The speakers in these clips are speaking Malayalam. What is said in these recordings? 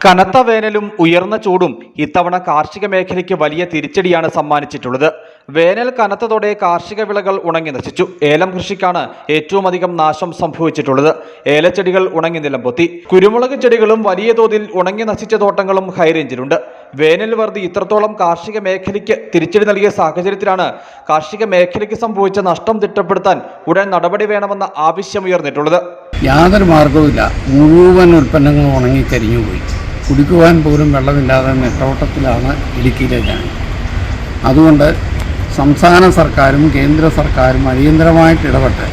കനത്ത വേനലും ഉയർന്ന ചൂടും ഇത്തവണ കാർഷിക മേഖലയ്ക്ക് വലിയ തിരിച്ചടിയാണ് സമ്മാനിച്ചിട്ടുള്ളത്. വേനൽ കനത്തതോടെ കാർഷിക വിളകൾ ഉണങ്ങി നശിച്ചു. ഏലം കൃഷിക്കാണ് ഏറ്റവും അധികം നാശം സംഭവിച്ചിട്ടുള്ളത്. ഏലച്ചെടികൾ ഉണങ്ങി നിലംപൊത്തി. കുരുമുളക് ചെടികളും വലിയ തോതിൽ ഉണങ്ങി നശിച്ച തോട്ടങ്ങളും ഹൈറേഞ്ചിലുണ്ട്. വേനൽ വറുതി ഇത്രത്തോളം കാർഷിക മേഖലയ്ക്ക് തിരിച്ചടി നൽകിയ സാഹചര്യത്തിലാണ് കാർഷിക മേഖലയ്ക്ക് സംഭവിച്ച നഷ്ടം തിട്ടപ്പെടുത്താൻ ഉടൻ നടപടി വേണമെന്ന ആവശ്യമുയർന്നിട്ടുള്ളത്. യാതൊരു മാർഗവുമില്ല. മുഴുവൻ ഉൽപ്പന്നങ്ങളും ഉണങ്ങിക്കരിഞ്ഞുപോയി. കുടിക്കുവാൻ പോലും വെള്ളമില്ലാതെ നെട്ടോട്ടത്തിലാണ് ഇടുക്കിയിലെ ജനം. അതുകൊണ്ട് സംസ്ഥാന സർക്കാരും കേന്ദ്ര സർക്കാരും അടിയന്തരമായിട്ട് ഇടപെട്ട്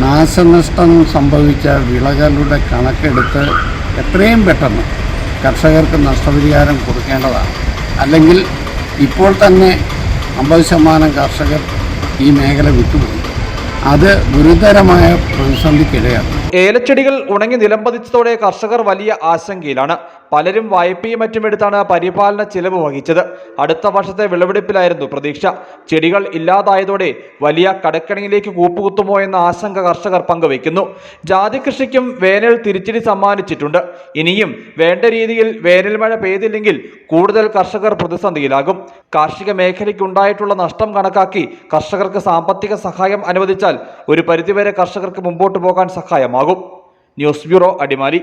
നാശനഷ്ടം സംഭവിച്ച വിളകളുടെ കണക്കെടുത്ത് എത്രയും പെട്ടെന്ന് കർഷകർക്ക് നഷ്ടപരിഹാരം കൊടുക്കേണ്ടതാണ്. അല്ലെങ്കിൽ ഇപ്പോൾ തന്നെ 50% കർഷകർ ഈ മേഖല വിട്ടുപോയി. അത് ഗുരുതരമായ പ്രതിസന്ധിക്കിടയാണ്. ഏലച്ചെടികൾ ഉണങ്ങി നിലംപതിച്ചതോടെ കർഷകർ വലിയ ആശങ്കയിലാണ്. പലരും വായ്പയും മറ്റും എടുത്താണ് പരിപാലന ചിലവ് വഹിച്ചത്. അടുത്ത വർഷത്തെ വിളവെടുപ്പിലായിരുന്നു പ്രതീക്ഷ. ചെടികൾ ഇല്ലാതായതോടെ വലിയ കടക്കണിയിലേക്ക് കൂപ്പുകുത്തുമോ എന്ന ആശങ്ക കർഷകർ പങ്കുവയ്ക്കുന്നു. ജാതി കൃഷിക്കും വേനൽ തിരിച്ചടി സമ്മാനിച്ചിട്ടുണ്ട്. ഇനിയും വേണ്ട രീതിയിൽ വേനൽ മഴ പെയ്തില്ലെങ്കിൽ കൂടുതൽ കർഷകർ പ്രതിസന്ധിയിലാകും. കാർഷിക മേഖലയ്ക്കുണ്ടായിട്ടുള്ള നഷ്ടം കണക്കാക്കി കർഷകർക്ക് സാമ്പത്തിക സഹായം അനുവദിച്ചാൽ ഒരു പരിധിവരെ കർഷകർക്ക് മുമ്പോട്ട് പോകാൻ സഹായമാകും. News bureau, Adimali.